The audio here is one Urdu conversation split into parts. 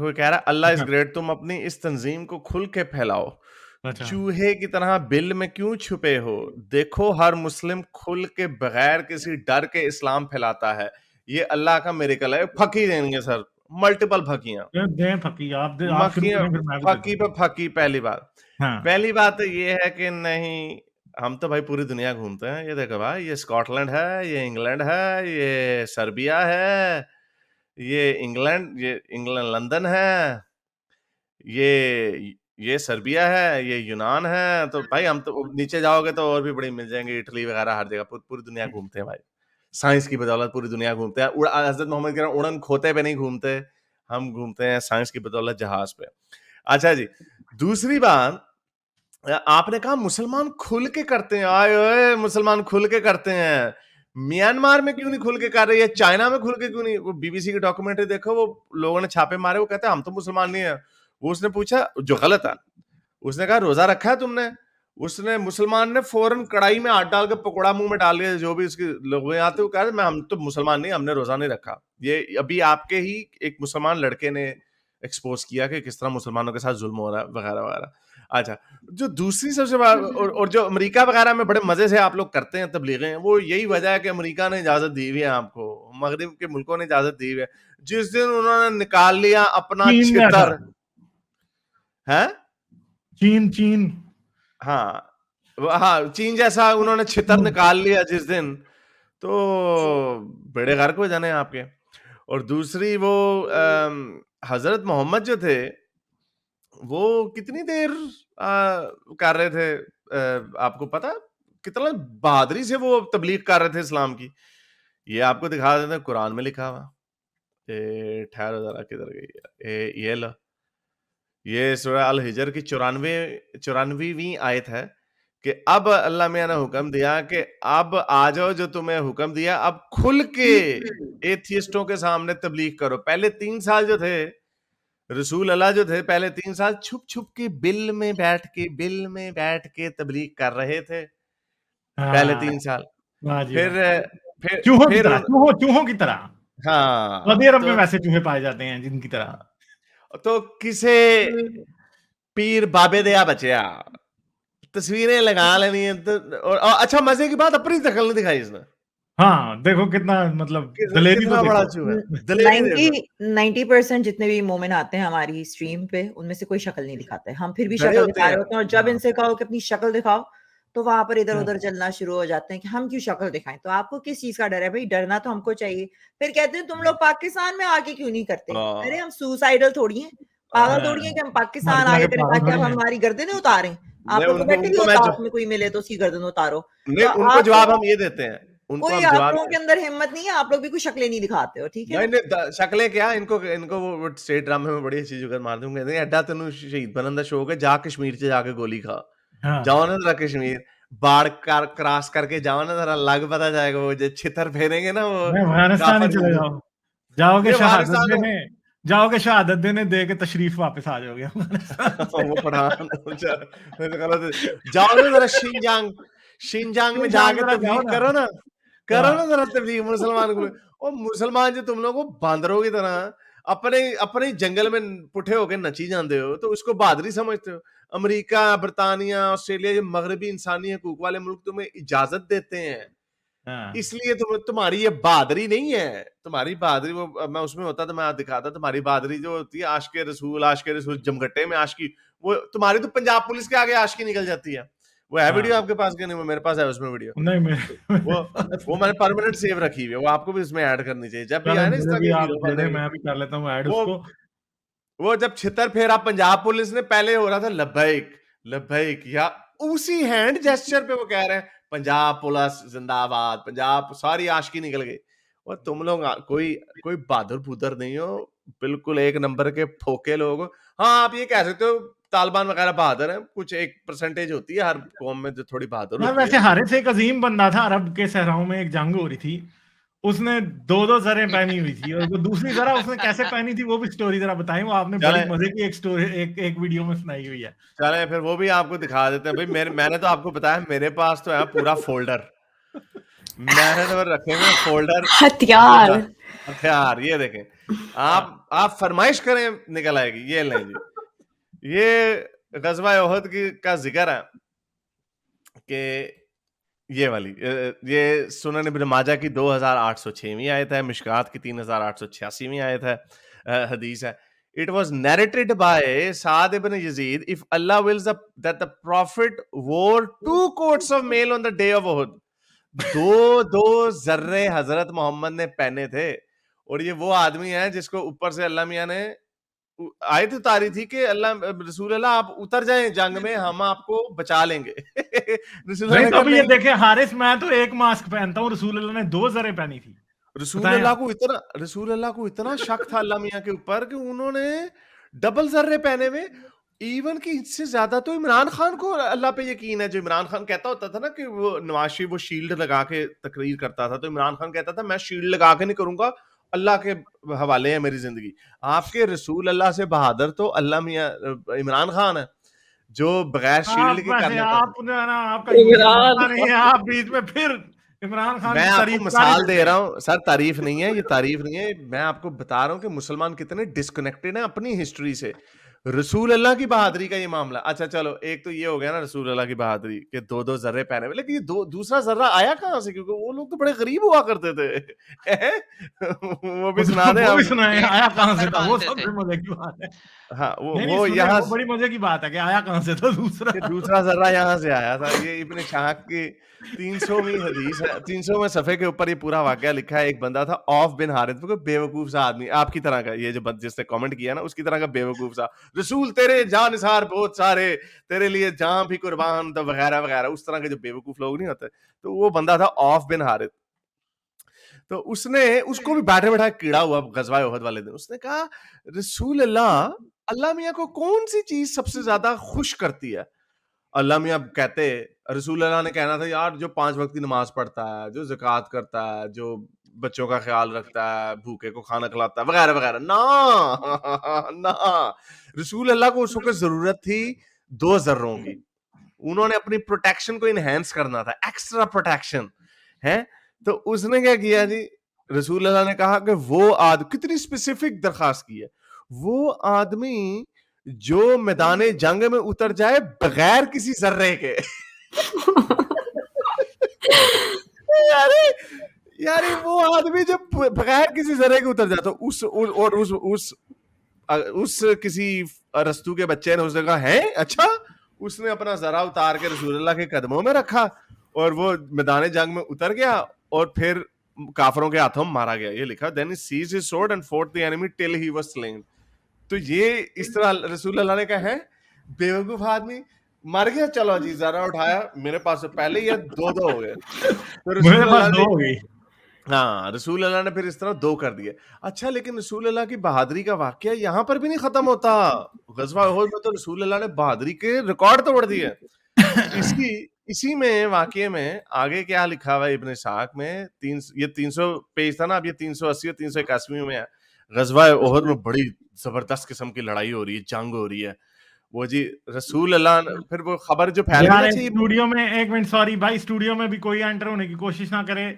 دیکھو کہہ رہا ہے اللہ از گریٹ، تم اپنی اس تنظیم کو کھل کے پھیلاؤ، چوہے کی طرح بل میں کیوں چھپے ہو، دیکھو ہر مسلم کھل کے بغیر کسی ڈر کے اسلام پھیلاتا ہے، یہ اللہ کا میریکل ہے. پھکی دیں گے سر، ملٹیپل پھکیاں، پھکی پہ پھکی. پہلی بات یہ ہے کہ نہیں، ہم تو بھائی پوری دنیا گھومتے ہیں. یہ دیکھو بھائی، یہ اسکاٹ لینڈ ہے، یہ انگلینڈ ہے، یہ سربیا ہے، یہ انگلینڈ لندن ہے، یہ سربیا ہے، یہ یونان ہے. تو بھائی ہم تو نیچے جاؤ گے تو اور بھی بڑی مل جائیں گے، اٹلی وغیرہ ہر جگہ. پوری دنیا گھومتے ہیں بھائی، سائنس کی بدولت پوری دنیا گھومتے ہیں. حضرت محمد کہہ رہے ہیں اڑن کھوتے پہ نہیں گھومتے، ہم گھومتے ہیں سائنس کی بدولت جہاز پہ. اچھا جی، دوسری بات، آپ نے کہا مسلمان کھل کے کرتے ہیں. آئے مسلمان کھل کے کرتے ہیں، میانمار میں کیوں نہیں کھل کے کر رہے ہیں، چائنا میں کھل کے کیوں نہیں؟ وہ بی بی سی کی ڈاکومنٹری دیکھو، وہ لوگوں نے چھاپے مارے، وہ کہتے ہیں ہم تو مسلمان نہیں ہیں. وہ اس نے پوچھا، جو غلط ہے، اس نے کہا روزہ رکھا ہے تم نے؟ اس نے مسلمان نے فوراً کڑائی میں ہاتھ ڈال کے پکوڑا منہ میں ڈال لیا. جو بھی اس کے لوگ آتے وہ کہہ رہے ہم تو مسلمان نہیں، ہم نے روزہ نہیں رکھا. یہ ابھی آپ کے ہی ایک مسلمان لڑکے نے ایکسپوز کیا کہ کس طرح مسلمانوں کے ساتھ ظلم ہو رہا ہے وغیرہ وغیرہ. اچھا، جو دوسری سب سے اور جو امریکہ وغیرہ میں بڑے مزے سے آپ لوگ کرتے ہیں تبلیغیں، وہ یہی وجہ ہے کہ امریکہ نے اجازت دی ہوئی ہے آپ کو، مغرب کے ملکوں نے اجازت دی ہوئی ہے. جس دن انہوں نے نکال لیا اپنا چھتر ہے، چین ہاں چین جیسا انہوں نے چھتر نکال لیا جس دن، تو بیڑے غرق ہو جانے آپ کے. اور دوسری وہ حضرت محمد جو تھے وہ کتنی دیر کر رہے تھے، آپ کو پتا کتنا بہادری سے وہ تبلیغ کر رہے تھے اسلام کی. یہ آپ کو دکھا دیتے ہیں، قرآن میں لکھا ہوا. ٹھہرو ذرا، کدھر گئی یہ لو، یہ سورہ الحجر کی 94ویں آیت ہے کہ اب اللہ میاں نے حکم دیا کہ اب آ جاؤ، جو تمہیں حکم دیا اب کھل کے ایتھیسٹوں کے سامنے تبلیغ کرو. پہلے 3 سال جو تھے رسول اللہ جو تھے، پہلے 3 سال چھپ چھپ کے بل میں بیٹھ کے تبلیغ کر رہے تھے پہلے 3 سال. پھر چوہوں کی طرح ہاں، سعودی عرب میں ویسے چوہے پائے جاتے ہیں جن کی طرح. تو کسے پیر بابے دیا بچیا تصویریں لگا لینی ہے. اور اچھا مزے کی بات، اپنی دخل نہیں دکھائی اس نے. ہاں دیکھو کتنا مطلب دلیری تو بڑا چوہا ہے، دلیری دیکھو. 90% جتنے بھی مومن آتے ہیں ہماری اسٹریم پہ، ان میں سے کوئی شکل نہیں دکھاتے. ہم پھر بھی شکل دکھا رہے ہوتے ہیں، اور جب ان سے کہو کہ اپنی شکل دکھاؤ تو وہاں پر ادھر ادھر چلنا شروع ہو جاتے ہیں کہ ہم کیوں شکل دکھائیں. تو آپ کو کس چیز کا ڈر ہے بھائی؟ ڈرنا تو ہم کو چاہیے. پھر کہتے ہیں تم لوگ پاکستان میں آگے کیوں نہیں کرتے. ارے ہم سوسائڈل تھوڑی ہیں، پاگل تھوڑی ہیں کہ ہم پاکستان آگے کریں تاکہ اب ہماری گردنیں اتاریں. آپ لوگ بیٹھے نہیں ہوتا، آپ میں کوئی ملے تو اس کی گردن اتارو. ان کو جواب ہم یہ دیتے ہیں، کوئی آپ لوگوں کے اندر ہمت نہیں ہے، آپ لوگ بھی کوئی شکلیں نہیں دکھاتے ہو. ٹھیک ہے، نہیں شکلیں کیا، ان کو وہ اسٹیٹ ڈرامے میں بڑی اچھی جگہ مار دوں گے. ایڈا تینوں شہید بنن دا شوق ہے، جا کشمیر سے جا کے گولی کھا، جاؤ نا ذرا کشمیر، باڑ کراس کر کے جاؤ نا ذرا، لگ پتا جائے گا. وہ جو چھتر پھیریں گے نا، وہ افغانستان ہی چلے جاؤ گے شہادت دینے، دے کے تشریف واپس آ جاؤ گے. وہ پڑھان جاؤ نا ذرا شینجانگ میں جا کے تبلیغ کرو نا ذرا تبلیغ مسلمان کو. اور مسلمان جو تم لوگوں باندروں کی طرح اپنے جنگل میں پٹھے ہو کے نچی جاندے ہو، تو اس کو بہادری سمجھتے ہو. امریکہ، برطانیہ، آسٹریلیا، یہ مغربی انسانی حقوق والے ملک تمہیں اجازت دیتے ہیں، اس لیے تمہاری یہ بہادری نہیں ہے. تمہاری بہادری، وہ میں اس میں ہوتا تو میں دکھاتا تمہاری بہادری جو ہوتی ہے عاشق رسول جمگٹے میں عاشقی. وہ تمہاری تو پنجاب پولیس کے آگے عاشقی نکل جاتی ہے. وہ ہے ویڈیو آپ کے پاس کہ نہیں؟ وہ میرے پاس ہے، اس میں ویڈیو وہ میں نے پرماننٹ سیو رکھی ہوئی ہے، وہ آپ کو بھی اس میں ایڈ کرنی چاہیے. جب بھی آئے نا اس طرح کے ہیرو بننے، میں بھی کر لیتا ہوں ایڈ اس کو. وہ جب چھتر پھیرا پنجاب پولیس نے، پہلے ہو رہا تھا لبیک، یا اسی ہینڈ جیسچر پہ وہ کہہ رہے ہیں پنجاب پولیس زندہ آباد، پنجاب، ساری عاشقی نکل گئی. اور تم لوگ کوئی بہادر پودر نہیں ہو، بالکل ایک نمبر کے پھوکے لوگ ہو. ہاں آپ یہ کہہ سکتے ہو طالبان وغیرہ بہادر ہیں، کچھ 1% ہوتی ہے ہر قوم میں جو تھوڑی بہادر ہوتی ہے. ویسے حارث ایک عظیم بندہ تھا، عرب کے صحراؤں میں ایک جنگ ہو رہی تھی، اس نے 2 زریں پہنی ہوئی تھی، اور وہ دوسری زرہ اس نے کیسے پہنی تھی وہ بھی سٹوری ذرا بتائیں. وہ آپ نے بڑی مزے کی ایک سٹوری ایک ویڈیو میں سنائی ہوئی ہے. چلیں پھر وہ بھی آپ کو دکھا دیتے ہیں. بھائی میں نے تو آپ کو بتایا میرے پاس تو ہے پورا فولڈر. میں نے تو رکھے ہوئے فولڈر ہتھیار. ہتھیار. یہ دیکھیں آپ فرمائش کریں نکل آئے گی. یہ لیں جی, یہ غزوہ احد کا ذکر ہے کہ یہ والی, یہ سنن ابن ماجہ کی 2806ویں آیت ہے, مشکات کی 3886ویں آیت ہے, حدیث ہے. It was narrated by Sa'd ibn Yazid, if Allah wills that the Prophet wore 2 coats of mail on the day of Uhud. دو ذرے حضرت محمد نے پہنے تھے, اور یہ وہ آدمی ہے جس کو اوپر سے اللہ میاں نے آیت اتاری تھی کہ اللہ رسول اللہ آپ اتر جائیں جنگ میں, ہم آپ کو بچا لیں گے. رسول اللہ ابھی یہ دیکھیں حارث, میں تو ایک ماسک پہنتا ہوں, رسول اللہ نے 2 زریں پہنی تھی. رسول اللہ کو اتنا شک تھا اللہ میاں کے اوپر کہ انہوں نے ڈبل ذرے پہنے ہوئے. ایون کہ اس سے زیادہ تو عمران خان کو اللہ پہ یقین ہے. جو عمران خان کہتا ہوتا تھا نا کہ وہ نواز شریف وہ شیلڈ لگا کے تقریر کرتا تھا, تو عمران خان کہتا تھا میں شیلڈ لگا کے نہیں کروں گا, اللہ کے حوالے ہے میری زندگی. آپ کے رسول اللہ سے بہادر تو اللہ میاں عمران خان ہے جو بغیر شیلڈ کے کر لیتا. آپ بیچ میں پھر عمران خان, میں آپ کو مثال دے رہا ہوں سر, تعریف نہیں ہے, یہ تعریف نہیں ہے, میں آپ کو بتا رہا ہوں کہ مسلمان کتنے ڈسکنیکٹڈ ہیں اپنی ہسٹری سے. رسول اللہ کی بہادری کا یہ معاملہ. اچھا چلو, ایک تو یہ ہو گیا نا رسول اللہ کی بہادری کہ 2 ذرے پہنے ہوئے, لیکن یہ دوسرا ذرہ آیا کہاں سے, کیونکہ وہ لوگ تو بڑے غریب ہوا کرتے تھے. وہ بھی سنا دیں, آیا کہاں سے تھا, وہ سب سے مزے کی بات ہے. ہاں وہ یہاں بڑی مزے کی بات ہے کہ آیا کہاں سے تھا دوسرا ذرہ یہاں سے آیا تھا. یہ ابن شاہق کی 300ویں حدیث ہے, 300ویں صفحے کے اوپر یہ پورا واقعہ لکھا ہے. ایک بندہ تھا عوف بن حارث, کوئی بیوقوف سا آدمی آپ کی طرح کا, یہ جو جس نے کامنٹ کیا نا اس کی طرح کا بیوقوف سا, رسول تیرے جان نثار بہت سارے, تیرے لیے جان بھی قربان, تو وغیرہ وغیرہ, اس طرح کے جو بیوقوف لوگ نہیں ہوتے. تو وہ بندہ تھا عوف بن حارث. تو اس نے اس کو بھی بیٹھے بیٹھا کیڑا ہوا غزوہ احد والے دن. اس نے کہا رسول اللہ میاں کو کون سی چیز سب سے زیادہ خوش کرتی ہے؟ اللہ میاں کہتے, رسول اللہ نے کہنا تھا یار جو 5 وقت کی نماز پڑھتا ہے, جو زکوٰۃ کرتا ہے, جو بچوں کا خیال رکھتا ہے, بھوکے کو کھانا کھلاتا ہے, وغیرہ وغیرہ. نہ رسول اللہ کو اس وقت ضرورت تھی 2 ذروں کی. انہوں نے اپنی پروٹیکشن کو انہینس کرنا تھا, ایکسٹرا پروٹیکشن ہے. تو اس نے کیا کیا جی, رسول اللہ نے کہا کہ وہ کتنی اسپیسیفک درخواست کی ہے, وہ آدمی جو میدان جنگ میں اتر جائے بغیر کسی ذرے کے. یاری وہ آدمی جب بغیر کسی ذرے کے اتر جائے تو اس کسی رستو کے بچے نے اس نے کہا ہے اچھا, اس نے اپنا ذرا اتار کے رسول اللہ کے قدموں میں رکھا اور وہ میدان جنگ میں اتر گیا اور پھر کافروں کے ہاتھوں مارا گیا. یہ لکھا then he seized his sword and fought the enemy till he was slain. تو یہ اس طرح رسول اللہ نے کہا ہے بیوقوف آدمی مر گیا, چلو جی ذرا اٹھایا, میرے پاس پہلے یہ 2 ہو گئے, تو رسول اللہ نے ہاں رسول اللہ نے پھر اس طرح 2 کر دیے. اچھا لیکن رسول اللہ کی بہادری کا واقعہ یہاں پر بھی نہیں ختم ہوتا. غزوہ احد میں تو رسول اللہ نے بہادری کے ریکارڈ توڑ دیے. اسی میں واقعے میں آگے کیا لکھا ہوا ہے ابن اسحاق میں, یہ 300 پیج تھا نا, اب یہ 380 اور 381 میں ہے. غزوہ احد میں بڑی زبردست قسم کی لڑائی ہو رہی ہے, جنگ ہو رہی ہے. وہ جی رسول اللہ نے پھر وہ خبر جو پھیل گئی تھی اسٹوڈیو میں, ایک منٹ سوری بھائی, اسٹوڈیو میں بھی کوئی انٹر ہونے کی کوشش نہ کرے.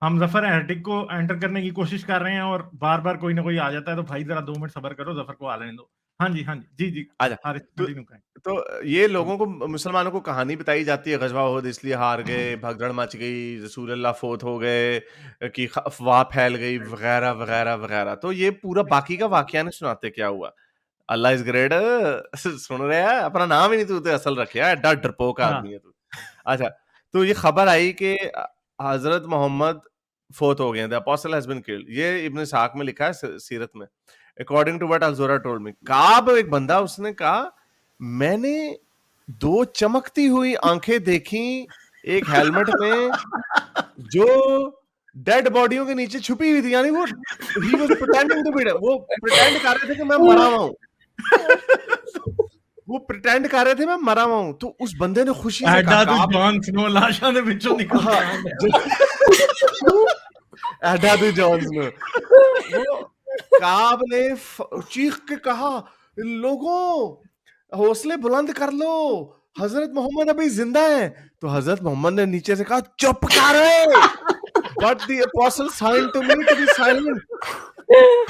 ہم ظفر ہیرٹک کو انٹر کرنے کی کوشش کر رہے ہیں اور بار بار کوئی نہ کوئی آ جاتا ہے, تو بھائی ذرا 2 منٹ صبر کرو, ظفر کو آ لینے دو. ہاں جی جی تو یہ لوگوں کو مسلمانوں کو کہانی بتائی جاتی ہے غزوہ احد اس لیے ہار گئے, بھگدڑ مچ گئی, رسول اللہ فوت ہو گئے, کہ افواہ پھیل گئی, وغیرہ وغیرہ وغیرہ. تو یہ پورا باقی کا واقعہ نہیں سناتے کیا ہوا. اللہ از گریٹ سن رہے ہیں, اپنا نام ہی نہیں تو اصل رکھے, ایڈا ڈرپوک آدمی ہے تو. اچھا تو یہ خبر آئی کہ حضرت محمد فوت ہو گئے, the apostle has been killed. یہ ابن اسحاق میں لکھا ہے سیرت میں, according to what Al-Zura told me. کعب ایک بندہ, اس نے کہا میں نے 2 چمکتی ہوئی آنکھیں دیکھیں ایک ہیلمٹ میں جو ڈیڈ باڈیوں کے نیچے چھپی ہوئی تھی, یعنی وہ he was pretending to be dead. وہ pretend کر رہے تھے کہ میں مرا ہوا ہوں, وہ پریٹینڈ کر رہے تھے میں مرا ہوا ہوں. تو اس بندے نے خوشی سے کہا جان سنو, لاشاں دے وچوں نکل ایڈا دی جان سنو. کعب نے چیخ کے کہا لوگوں حوصلے بلند کر لو, حضرت محمد ابھی زندہ ہے. تو حضرت محمد نے نیچے سے کہا چپ کر, but the apostle signed to me to be silent.